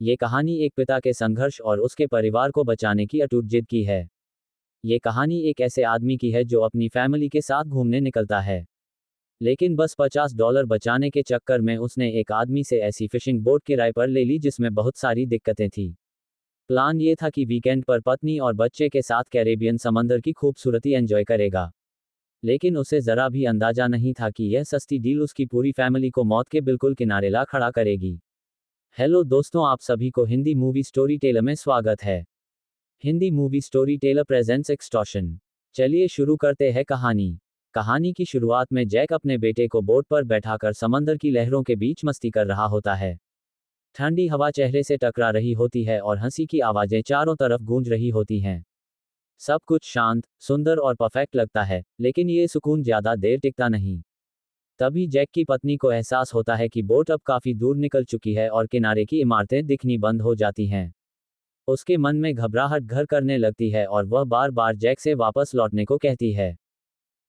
ये कहानी एक पिता के संघर्ष और उसके परिवार को बचाने की अटूट जिद की है। ये कहानी एक ऐसे आदमी की है जो अपनी फैमिली के साथ घूमने निकलता है, लेकिन बस $50 बचाने के चक्कर में उसने एक आदमी से ऐसी फिशिंग बोट किराए पर ले ली जिसमें बहुत सारी दिक्कतें थी। प्लान ये था कि वीकेंड पर पत्नी और बच्चे के साथ कैरेबियन समंदर की खूबसूरती एंजॉय करेगा, लेकिन उसे जरा भी अंदाजा नहीं था कि यह सस्ती डील उसकी पूरी फैमिली को मौत के बिल्कुल किनारे ला खड़ा करेगी। हेलो दोस्तों, आप सभी को हिंदी मूवी स्टोरी टेलर में स्वागत है। Hindi movie story teller presents extortion. चलिए शुरू करते हैं कहानी की शुरुआत में जैक अपने बेटे को बोट पर बैठाकर समंदर की लहरों के बीच मस्ती कर रहा होता है। ठंडी हवा चेहरे से टकरा रही होती है और हंसी की आवाजें चारों तरफ गूंज रही होती हैं। सब कुछ शांत, सुंदर और परफेक्ट लगता है, लेकिन ये सुकून ज्यादा देर टिकता नहीं। तभी जैक की पत्नी को एहसास होता है कि बोट अब काफी दूर निकल चुकी है और किनारे की इमारतें दिखनी बंद हो जाती हैं। उसके मन में घबराहट घर करने लगती है और वह बार बार जैक से वापस लौटने को कहती है।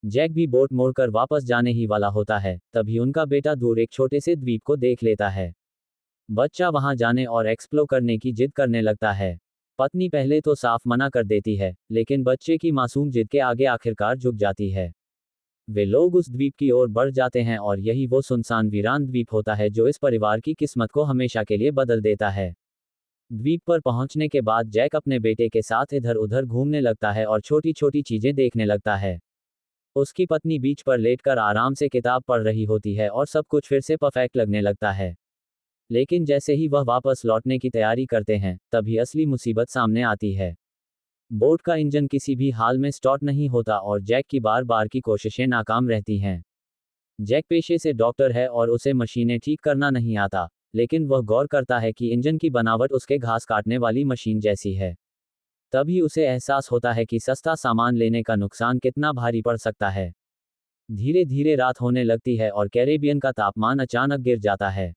जैक भी बोट मोड़कर वापस जाने ही वाला होता है, तभी उनका बेटा दूर एक छोटे से द्वीप को देख लेता है। बच्चा वहां जाने और एक्सप्लोर करने की जिद करने लगता है। पत्नी पहले तो साफ मना कर देती है, लेकिन बच्चे की मासूम जिद के आगे आखिरकार झुक जाती है। वे लोग उस द्वीप की ओर बढ़ जाते हैं और यही वो सुनसान वीरान द्वीप होता है जो इस परिवार की किस्मत को हमेशा के लिए बदल देता है। द्वीप पर पहुंचने के बाद जैक अपने बेटे के साथ इधर उधर घूमने लगता है और छोटी छोटी चीजें देखने लगता है। उसकी पत्नी बीच पर लेटकर आराम से किताब पढ़ रही होती है और सब कुछ फिर से परफेक्ट लगने लगता है। लेकिन जैसे ही वह वापस लौटने की तैयारी करते हैं, तभी असली मुसीबत सामने आती है। बोट का इंजन किसी भी हाल में स्टार्ट नहीं होता और जैक की बार बार की कोशिशें नाकाम रहती हैं। जैक पेशे से डॉक्टर है और उसे मशीनें ठीक करना नहीं आता, लेकिन वह गौर करता है कि इंजन की बनावट उसके घास काटने वाली मशीन जैसी है। तभी उसे एहसास होता है कि सस्ता सामान लेने का नुकसान कितना भारी पड़ सकता है। धीरे धीरे रात होने लगती है और कैरेबियन का तापमान अचानक गिर जाता है।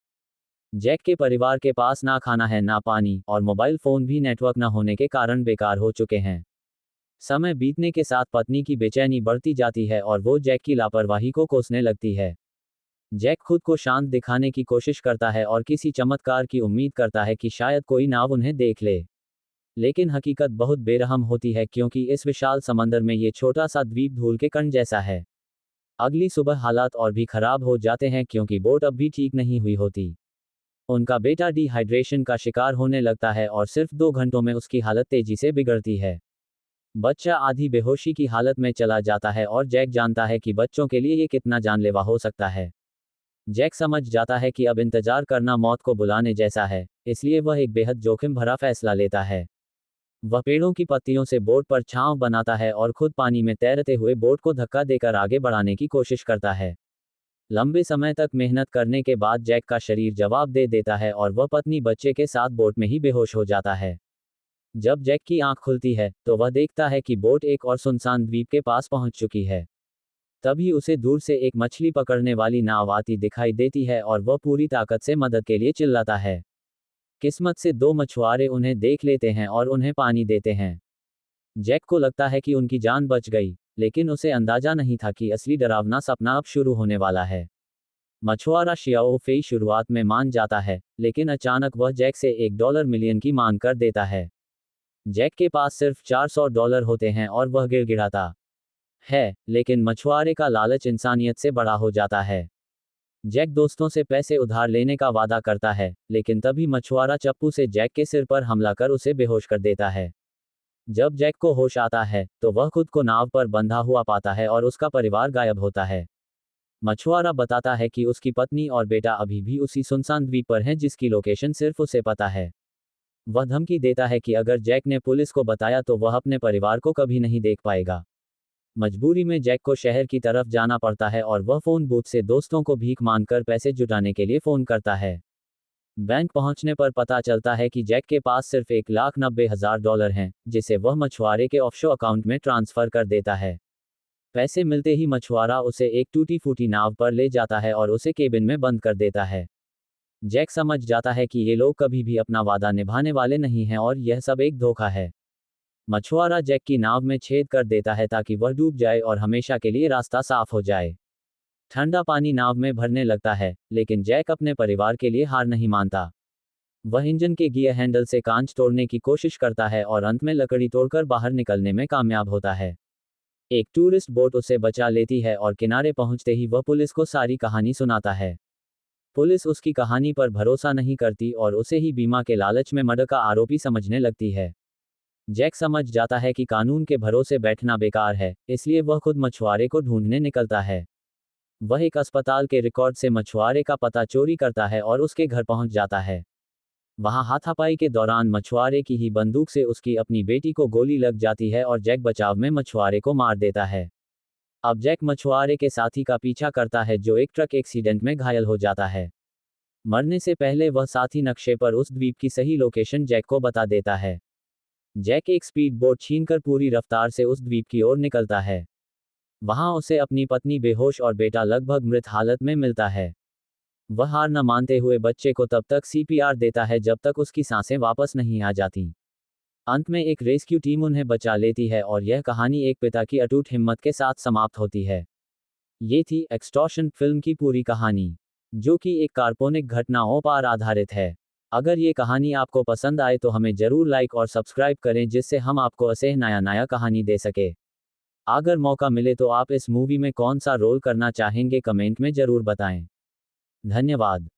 जैक के परिवार के पास ना खाना है ना पानी, और मोबाइल फोन भी नेटवर्क न होने के कारण बेकार हो चुके हैं। समय बीतने के साथ पत्नी की बेचैनी बढ़ती जाती है और वो जैक की लापरवाही को कोसने लगती है। जैक खुद को शांत दिखाने की कोशिश करता है और किसी चमत्कार की उम्मीद करता है कि शायद कोई नाव उन्हें देख ले। लेकिन हकीकत बहुत बेरहम होती है, क्योंकि इस विशाल समंदर में ये छोटा सा द्वीप धूल के कण जैसा है। अगली सुबह हालात और भी खराब हो जाते हैं, क्योंकि बोट अब भी ठीक नहीं हुई होती। उनका बेटा डिहाइड्रेशन का शिकार होने लगता है और सिर्फ 2 घंटों में उसकी हालत तेजी से बिगड़ती है। बच्चा आधी बेहोशी की हालत में चला जाता है और जैक जानता है कि बच्चों के लिए ये कितना जानलेवा हो सकता है। जैक समझ जाता है कि अब इंतजार करना मौत को बुलाने जैसा है, इसलिए वह एक बेहद जोखिम भरा फैसला लेता है। वह पेड़ों की पत्तियों से बोट पर छांव बनाता है और खुद पानी में तैरते हुए बोट को धक्का देकर आगे बढ़ाने की कोशिश करता है। लंबे समय तक मेहनत करने के बाद जैक का शरीर जवाब दे देता है और वह पत्नी बच्चे के साथ बोट में ही बेहोश हो जाता है। जब जैक की आंख खुलती है, तो वह देखता है कि बोट एक और सुनसान द्वीप के पास पहुंच चुकी है। तभी उसे दूर से एक मछली पकड़ने वाली नाव आती दिखाई देती है और वह पूरी ताकत से मदद के लिए चिल्लाता है। किस्मत से 2 मछुआरे उन्हें देख लेते हैं और उन्हें पानी देते हैं। जैक को लगता है कि उनकी जान बच गई, लेकिन उसे अंदाजा नहीं था कि असली डरावना सपना अब शुरू होने वाला है। मछुआरा शियाओ फेई शुरुआत में मान जाता है, लेकिन अचानक वह जैक से $1 मिलियन की मांग कर देता है। जैक के पास सिर्फ $400 होते हैं और वह गिड़गिड़ाता है, लेकिन मछुआरे का लालच इंसानियत से बड़ा हो जाता है। जैक दोस्तों से पैसे उधार लेने का वादा करता है, लेकिन तभी मछुआरा चप्पू से जैक के सिर पर हमला कर उसे बेहोश कर देता है। जब जैक को होश आता है, तो वह खुद को नाव पर बंधा हुआ पाता है और उसका परिवार गायब होता है। मछुआरा बताता है कि उसकी पत्नी और बेटा अभी भी उसी सुनसान द्वीप पर हैं जिसकी लोकेशन सिर्फ उसे पता है। वह धमकी देता है कि अगर जैक ने पुलिस को बताया तो वह अपने परिवार को कभी नहीं देख पाएगा। मजबूरी में जैक को शहर की तरफ जाना पड़ता है और वह फोन बूथ से दोस्तों को भीख मांगकर पैसे जुटाने के लिए फोन करता है। बैंक पहुंचने पर पता चलता है कि जैक के पास सिर्फ $1,90,000 हैं, जिसे वह मछुआरे के ऑफशोर अकाउंट में ट्रांसफर कर देता है। पैसे मिलते ही मछुआरा उसे एक टूटी फूटी नाव पर ले जाता है और उसे केबिन में बंद कर देता है। जैक समझ जाता है कि ये लोग कभी भी अपना वादा निभाने वाले नहीं हैं और यह सब एक धोखा है। मछुआरा जैक की नाव में छेद कर देता है ताकि वह डूब जाए और हमेशा के लिए रास्ता साफ हो जाए। ठंडा पानी नाव में भरने लगता है, लेकिन जैक अपने परिवार के लिए हार नहीं मानता। वह इंजन के गियर हैंडल से कांच तोड़ने की कोशिश करता है और अंत में लकड़ी तोड़कर बाहर निकलने में कामयाब होता है। एक टूरिस्ट बोट उसे बचा लेती है और किनारे पहुंचते ही वह पुलिस को सारी कहानी सुनाता है। पुलिस उसकी कहानी पर भरोसा नहीं करती और उसे ही बीमा के लालच में मर्डर का आरोपी समझने लगती है। जैक समझ जाता है कि कानून के भरोसे बैठना बेकार है, इसलिए वह खुद मछुआरे को ढूंढने निकलता है। वह एक अस्पताल के रिकॉर्ड से मछुआरे का पता चोरी करता है और उसके घर पहुंच जाता है। वहां हाथापाई के दौरान मछुआरे की ही बंदूक से उसकी अपनी बेटी को गोली लग जाती है और जैक बचाव में मछुआरे को मार देता है। अब जैक मछुआरे के साथी का पीछा करता है जो एक ट्रक एक्सीडेंट में घायल हो जाता है। मरने से पहले वह साथी नक्शे पर उस द्वीप की सही लोकेशन जैक को बता देता है। जैक एक स्पीड बोट छीनकर पूरी रफ्तार से उस द्वीप की ओर निकलता है। वहां उसे अपनी पत्नी बेहोश और बेटा लगभग मृत हालत में मिलता है। वह हार न मानते हुए बच्चे को तब तक सीपीआर देता है जब तक उसकी सांसें वापस नहीं आ जाती। अंत में एक रेस्क्यू टीम उन्हें बचा लेती है और यह कहानी एक पिता की अटूट हिम्मत के साथ समाप्त होती है। ये थी एक्सटॉर्शन फिल्म की पूरी कहानी, जो कि एक काल्पनिक घटनाओं पर आधारित है। अगर ये कहानी आपको पसंद आए तो हमें जरूर लाइक और सब्सक्राइब करें जिससे हम आपको ऐसे नया नया कहानी दे सके। अगर मौका मिले तो आप इस मूवी में कौन सा रोल करना चाहेंगे कमेंट में जरूर बताएं। धन्यवाद।